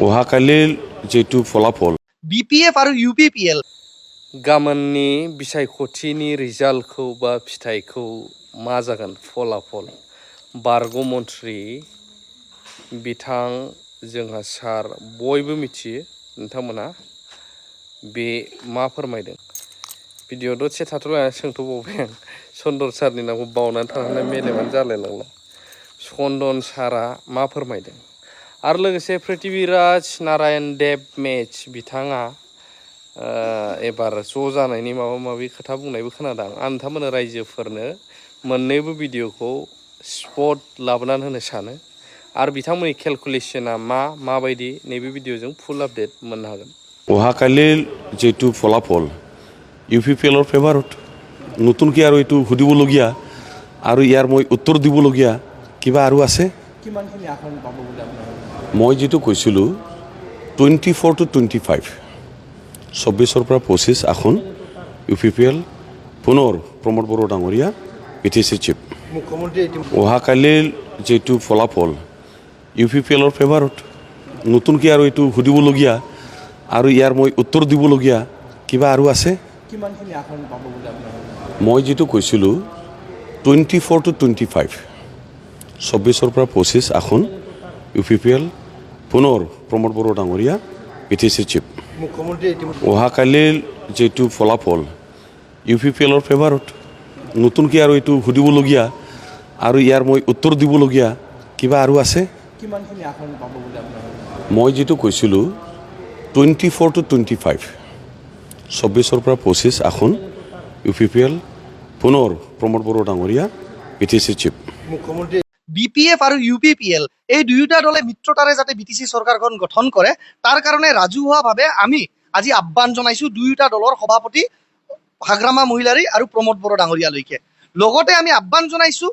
অহাকালিৰ যেটো ফলাফল BPF आरो UPPL गाबोननि बिसायख'थिनि रिजाल्टखौ बा फिथाइखौ मा जागोन फलाफल बारग' मन्थ्रि बिथां जोंहा सार बयबो मिथियो नोंथांमोना बे मा फोरमायदों भिडिअ दसे थाथ'लायनानै सोंथ'बावबाय आं चन्दन सारनि नामखौ बावनानै थानानै मेलेमानो जालायलांला चन्दन सारा मा फोरमायदों आरो लोगोसे पृथ्वीराज नारायण देब मेच बिथाङा एबार ज' जानायनि माबा माबि खोथा बुंनायबो खोनादों आं नोंथांमोननो रायजोफोरनो मोननैबो भिडिअखौ स्पट लाबोनानै होनो सानो आरो बिथांमोननि केलकुलेसना माबायदि नैबे भिडिअजों फुल आपडेट मोननो हागोन অহাকালিৰ যেটো ফলাফল UPPLৰ ফেভাৰত নতুনকৈ আৰু এইটো সুধিবলগীয়া আৰু ইয়াৰ মই উত্তৰ দিবলগীয়া কিবা আৰু আছে কিমানখিনি আসন পাব বুলি আপোনাৰ মই যেটো কৈছিলোঁ 24 to 25 24 পৰা 25 আসন UPPL পুনৰ প্ৰমোদ বড়ো ডাঙৰীয়া BTC চিফ মুখ্যমন্ত্ৰী অহাকালিৰ যেটো ফলাফল UPPLৰ ফেভাৰত নতুনকৈ আৰু এইটো সুধিবলগীয়া আৰু ইয়াৰ মই উত্তৰ দিবলগীয়া কিবা আৰু আছে কিমানখিনি আসন পাব বুলি আপোনাৰ মই যেটো কৈছিলোঁ 24 to 25 24 পৰা 25 আসন UPPL পুনৰ প্ৰমোদ বড়ো ডাঙৰীয়া BTC চিফ মুখ্যমন্ত্ৰী অহাকালিৰ যেটো ফলাফল UPPLৰ ফেভাৰত নতুনকৈ আৰু এইটো সুধিবলগীয়া আৰু ইয়াৰ মই উত্তৰ দিবলগীয়া কিবা আৰু আছে কিমানখিনি আসন পাব বুলি আপোনাৰ মই যেটো কৈছিলোঁ 24 to 25 24 পৰা 25 আসন UPPL পুনৰ প্ৰমোদ বড়ো ডাঙৰীয়া BTC চিফ মুখ্যমন্ত্ৰী BPF আৰু UPPL এই দুয়োটা দলে মিত্ৰতাৰে যাতে BTC চৰকাৰখন গঠন কৰে তাৰ কাৰণে ৰাজহুৱাভাৱে আমি আজি আহ্বান জনাইছো দুয়োটা দলৰ সভাপতি হাগ্ৰামা মহিলাৰী আৰু প্ৰমোদ বড়ো ডাঙৰীয়ালৈকে লগতে আমি আহ্বান জনাইছো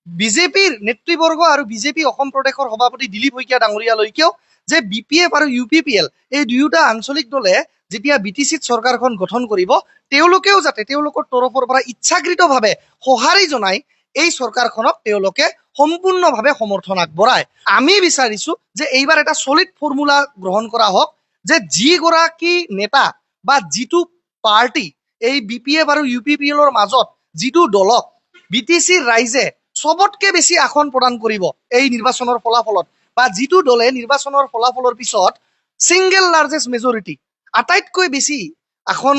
বিজেপিৰ নেতৃবৰ্গ আৰু বিজেপি অসম প্ৰদেশৰ সভাপতি দিলীপ শইকীয়া ডাঙৰীয়ালৈকেও যে BPF আৰু UPPL এই দুয়োটা আঞ্চলিক দলে যেতিয়া BTC চৰকাৰখন গঠন কৰিব তেওঁলোকেও যাতে তেওঁলোকৰ তৰফৰ পৰা ইচ্ছাকৃতভাৱে সঁহাৰি জনাই এই চৰকাৰখনক তেওঁলোকে সম্পূৰ্ণভাৱে সমৰ্থন আগবঢ়ায় আমি বিচাৰিছো যে এইবাৰ এটা সলিড ফৰ্মুলা গ্ৰহণ কৰা হওক যে যিগৰাকী নেতা বা যিটো পাৰ্টি এই BPF আৰু UPPLৰ মাজত যিটো দলক BTC ৰাইজে সবতকে বেছি আসন প্ৰদান কৰিব এই নিৰ্বাচনৰ ফলাফলত বা যিটো দলে নিৰ্বাচনৰ ফলাফলৰ পিছত সিংগল লাৰ্জেষ্ট মেজৰিটি আটাইতকৈ বেছি আসন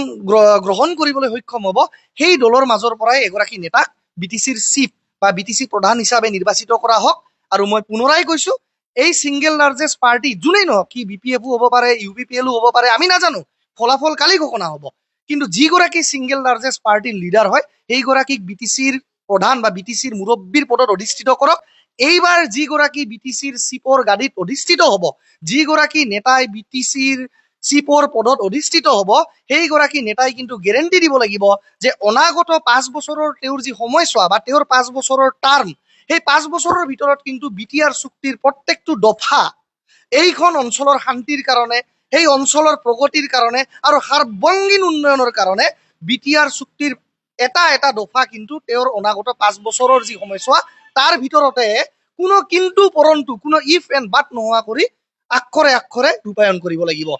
গ্ৰহণ কৰিবলৈ সক্ষম হ'ব সেই দলৰ মাজৰ পৰাই এগৰাকী নেতাক BTCৰ চিফ বা BTC প্ৰধান হিচাপে নিৰ্বাচিত কৰা হওক আৰু মই পুনৰাই কৈছো এই সিংগল লাৰ্জেষ্ট পাৰ্টি যোনেই নহওক কি BPFও হ'ব পাৰে UPPLও হ'ব পাৰে আমি নাজানো ফলাফল কালি ঘোষণা হ'ব কিন্তু যিগৰাকী সিংগল লাৰ্জেষ্ট পাৰ্টিৰ লিডাৰ হয় সেইগৰাকীক BTCৰ প্ৰধান বা BTCৰ মুৰব্বীৰ পদত অধিষ্ঠিত কৰক এইবাৰ যিগৰাকী BTCৰ চিফৰ গাদীত অধিষ্ঠিত হ'ব যিগৰাকী নেতাই BTCৰ চিফৰ পদত অধিষ্ঠিত হ'ব সেইগৰাকী নেতাই কিন্তু গেৰেণ্টি দিব লাগিব যে অনাগত 5 বছৰৰ তেওঁৰ যি সময়ছোৱা বা তেওঁৰ 5 বছৰৰ টাৰ্ম সেই 5 বছৰৰ ভিতৰত কিন্তু BTR চুক্তিৰ প্ৰত্যেকটো দফা এইখন অঞ্চলৰ শান্তিৰ কাৰণে সেই অঞ্চলৰ প্ৰগতিৰ কাৰণে আৰু সাৰ্বঙ্গীন উন্নয়নৰ কাৰণে BTR চুক্তিৰ এটা এটা দফা কিন্তু তেওঁৰ অনাগত 5 বছৰৰ যি সময়ছোৱা তাৰ ভিতৰতে কোনো কিন্তু পৰন্তু কোনো ইফ এণ্ড বাট নোহোৱা কৰি আক্ষৰে আক্ষৰে ৰূপায়ণ কৰিব লাগিব